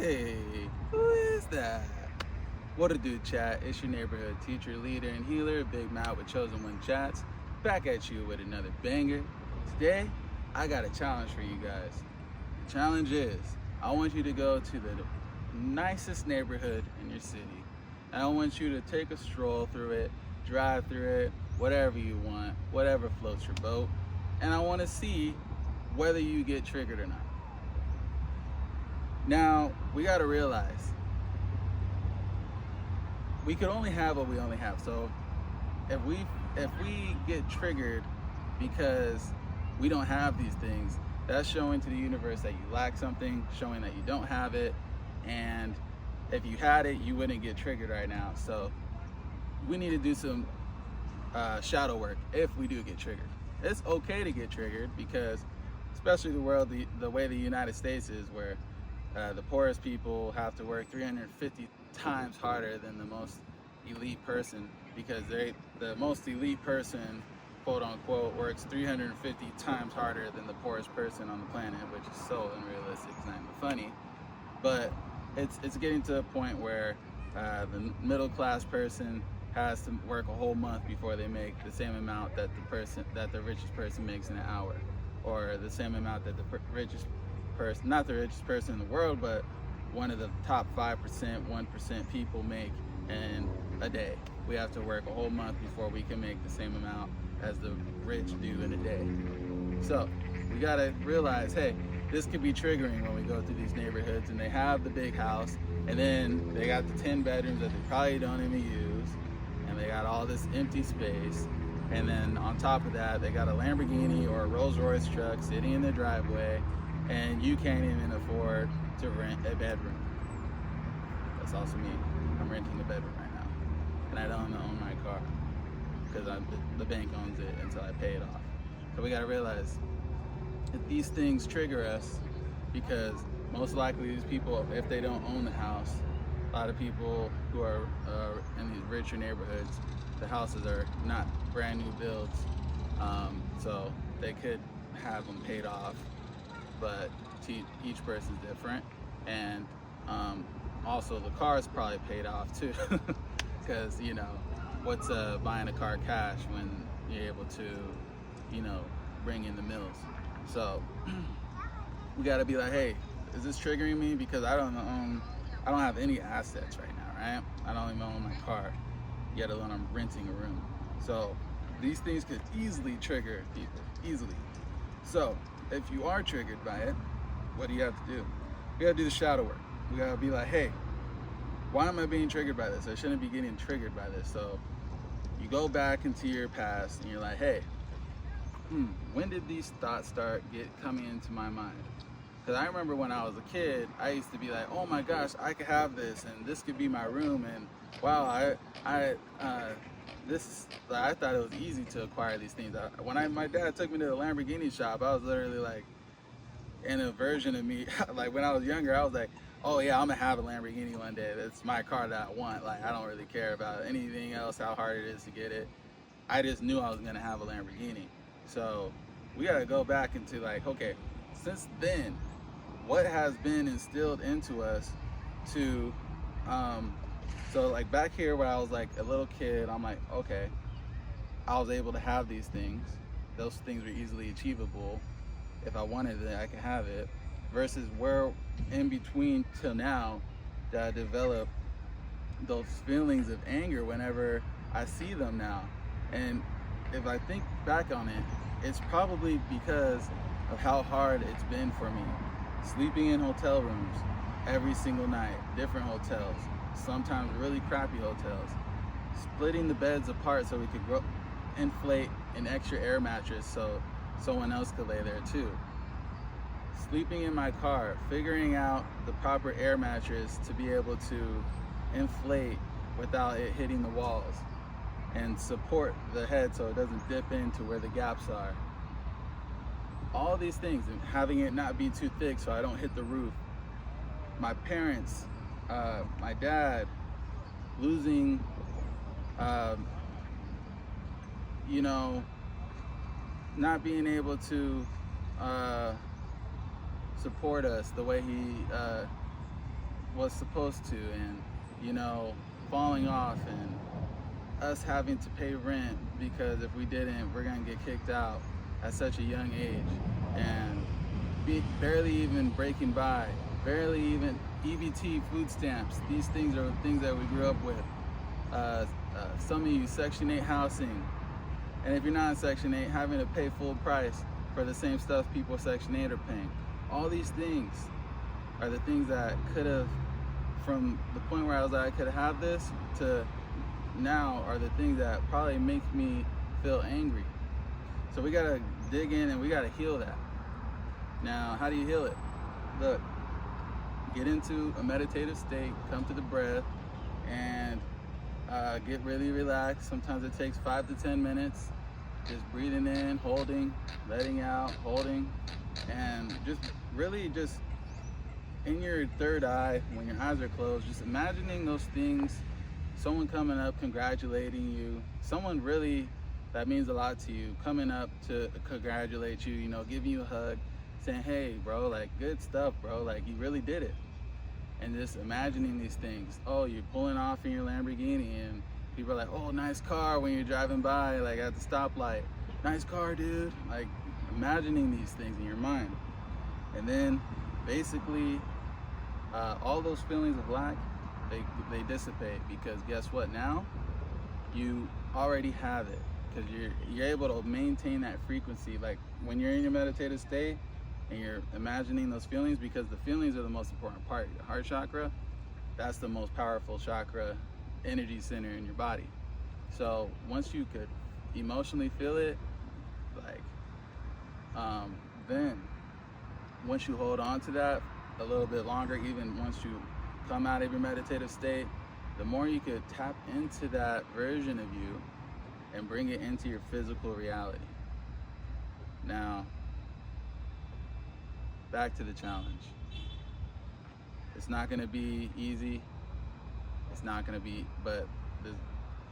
Hey, who is that? What a do, chat. It's your neighborhood teacher, leader, and healer, Big Matt with Chosen One Chats, back at you with another banger. Today, I got a challenge for you guys. The challenge is I want you to go to the nicest neighborhood in your city, and I want you to take a stroll through it, drive through it, whatever you want, whatever floats your boat, and I want to see whether you get triggered or not. Now, we got to realize we could only have what we only have. So if we get triggered because we don't have these things, that's showing to the universe that you lack something, showing that you don't have it, and if you had it, you wouldn't get triggered right now. So we need to do some shadow work if we do get triggered. It's okay to get triggered because, especially the way the United States is, where the poorest people have to work 350 times harder than the most elite person, because the most elite person, quote unquote, works 350 times harder than the poorest person on the planet, which is so unrealistic. It's not even funny, but it's getting to a point where the middle class person has to work a whole month before they make the same amount that the richest person makes in an hour, or the same amount that the richest person, not the richest person in the world, but one of the top 5%, 1% people make in a day. We have to work a whole month before we can make the same amount as the rich do in a day. So we gotta realize, hey, this could be triggering when we go through these neighborhoods and they have the big house, and then they got the 10 bedrooms that they probably don't even use, and they got all this empty space, and then on top of that, they got a Lamborghini or a Rolls Royce truck sitting in their driveway, and you can't even afford to rent a bedroom. That's also me. I'm renting a bedroom right now, and I don't own my car because the bank owns it until I pay it off. So we gotta realize that these things trigger us because most likely these people, if they don't own the house, a lot of people who are in these richer neighborhoods, the houses are not brand new builds, so they could have them paid off, but each person's different, and also the car's probably paid off too, because what's buying a car cash when you're able to bring in the mills. So we got to be like, hey, is this triggering me because I don't have any assets right now, right? I don't even own my car, yet alone I'm renting a room. So these things could easily trigger people, easily. So if you are triggered by it, what do you have to do? You gotta do the shadow work. We gotta be like, hey, why am I being triggered by this? I shouldn't be getting triggered by this. So you go back into your past and you're like, hey, when did these thoughts start coming into my mind? Because I remember when I was a kid, I used to be like, oh my gosh, I could have this, and this could be my room, and wow, I thought it was easy to acquire these things. When my dad took me to the Lamborghini shop, I was literally like, in a version of me, like when I was younger, I was like, oh yeah, I'm gonna have a Lamborghini one day. That's my car that I want. Like, I don't really care about anything else, how hard it is to get it. I just knew I was gonna have a Lamborghini. So we gotta go back into like, okay, since then, what has been instilled into us to, so like back here where I was like a little kid, I'm like, okay, I was able to have these things. Those things were easily achievable. If I wanted it, I could have it. Versus where in between till now that I develop those feelings of anger whenever I see them now. And if I think back on it, it's probably because of how hard it's been for me. Sleeping in hotel rooms every single night, different hotels, sometimes really crappy hotels. Splitting the beds apart so we could inflate an extra air mattress so someone else could lay there too. Sleeping in my car, figuring out the proper air mattress to be able to inflate without it hitting the walls and support the head so it doesn't dip into where the gaps are. All these things, and having it not be too thick so I don't hit the roof. My parents, my dad, losing, not being able to support us the way he was supposed to, and falling off, and us having to pay rent because if we didn't, we're gonna get kicked out at such a young age, and barely even breaking by, barely even EBT, food stamps. These things are things that we grew up with. Some of you, Section 8 housing, and if you're not in Section 8, having to pay full price for the same stuff people Section 8 are paying. All these things are the things that could have, from the point where I was like, I could have this, to now are the things that probably make me feel angry. So we gotta dig in and we gotta heal that. Now, how do you heal it? Look, get into a meditative state, come to the breath, and get really relaxed. Sometimes it takes 5 to 10 minutes. Just breathing in, holding, letting out, holding, and just really just in your third eye, when your eyes are closed, just imagining those things, someone coming up, congratulating you, someone really that means a lot to you, coming up to congratulate you, giving you a hug, saying, hey, bro, like, good stuff, bro, like, you really did it. And just imagining these things. Oh, you're pulling off in your Lamborghini, and people are like, oh, nice car, when you're driving by, like, at the stoplight. Nice car, dude. Like, imagining these things in your mind. And then, basically, all those feelings of lack, they dissipate, because guess what? Now, you already have it, because you're able to maintain that frequency. Like, when you're in your meditative state, and you're imagining those feelings, because the feelings are the most important part. Your heart chakra, that's the most powerful chakra, energy center in your body. So once you could emotionally feel it, like, then once you hold on to that a little bit longer, even once you come out of your meditative state, the more you could tap into that version of you and bring it into your physical reality. Now, back to the challenge. It's not going to be easy. It's not going to be, but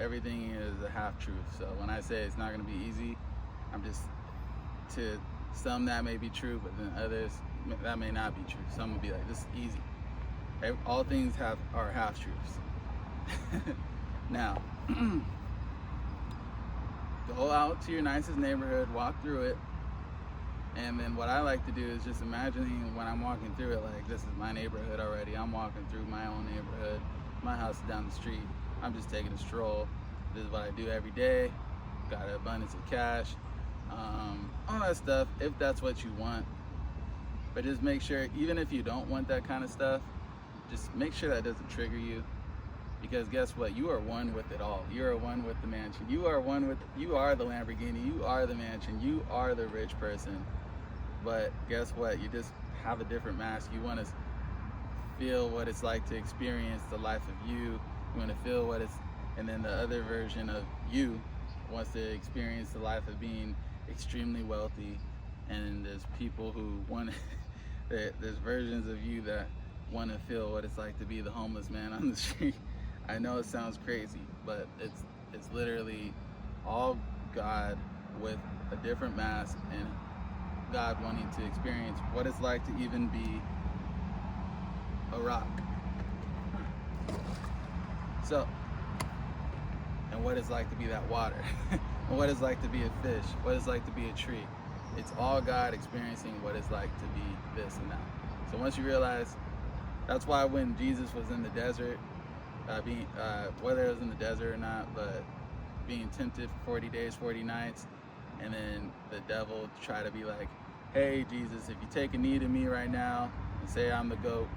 everything is a half truth. So when I say it's not going to be easy, I'm just, to some that may be true, but then others that may not be true. Some will be like, this is easy. All things are half truths. Now, go out to your nicest neighborhood, walk through it. And then what I like to do is just imagining when I'm walking through it, like, this is my neighborhood already. I'm walking through my own neighborhood. My house is down the street. I'm just taking a stroll. This is what I do every day. Got an abundance of cash. All that stuff, if that's what you want. But just make sure, even if you don't want that kind of stuff, just make sure that doesn't trigger you. Because guess what? You are one with it all. You are one with the mansion. You are the Lamborghini. You are the mansion. You are the rich person. But guess what? You just have a different mask. You want to feel what it's like to experience the life of you. You want to feel what it's, and then the other version of you wants to experience the life of being extremely wealthy. And there's people who want, there's versions of you that want to feel what it's like to be the homeless man on the street. I know it sounds crazy, but it's literally all God with a different mask, and God wanting to experience what it's like to even be a rock. So, and what it's like to be that water, and what it's like to be a fish, what it's like to be a tree. It's all God experiencing what it's like to be this and that. So once you realize, that's why when Jesus was in the desert, whether it was in the desert or not, but being tempted for 40 days, 40 nights, and then the devil try to be like, hey, Jesus, if you take a knee to me right now and say I'm the GOAT,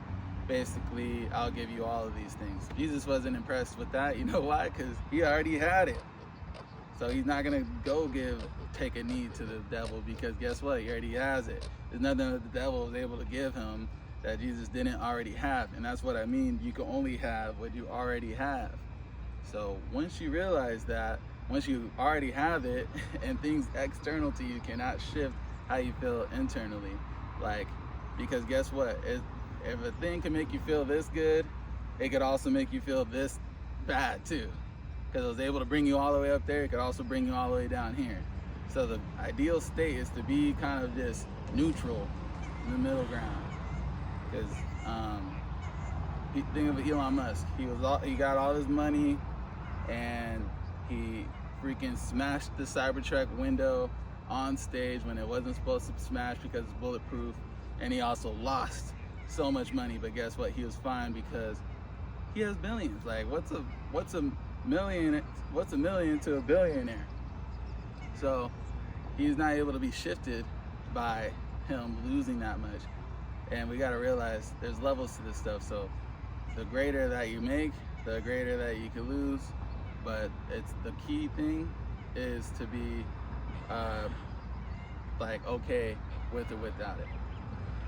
basically, I'll give you all of these things. Jesus wasn't impressed with that. You know why? Because he already had it. So he's not going to take a knee to the devil, because guess what? He already has it. There's nothing that the devil was able to give him that Jesus didn't already have. And that's what I mean. You can only have what you already have. So once you realize that, once you already have it, and things external to you cannot shift how you feel internally, like, because guess what? If a thing can make you feel this good, it could also make you feel this bad too. Because it was able to bring you all the way up there, it could also bring you all the way down here. So the ideal state is to be kind of just neutral in the middle ground. Because think of Elon Musk. He got all his money, and he freaking smashed the Cybertruck window on stage when it wasn't supposed to smash because it's bulletproof. And he also lost so much money, but guess what? He was fine because he has billions. Like, what's a million to a billionaire? So he's not able to be shifted by him losing that much. And we got to realize there's levels to this stuff. So the greater that you make, the greater that you can lose. But it's the key thing is to be like okay with or without it.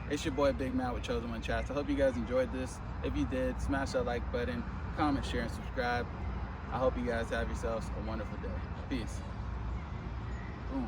It's your boy Big Matt with Chosen One Chats. I hope you guys enjoyed this. If you did, smash that like button, comment, share, and subscribe. I hope you guys have yourselves a wonderful day. Peace. Boom.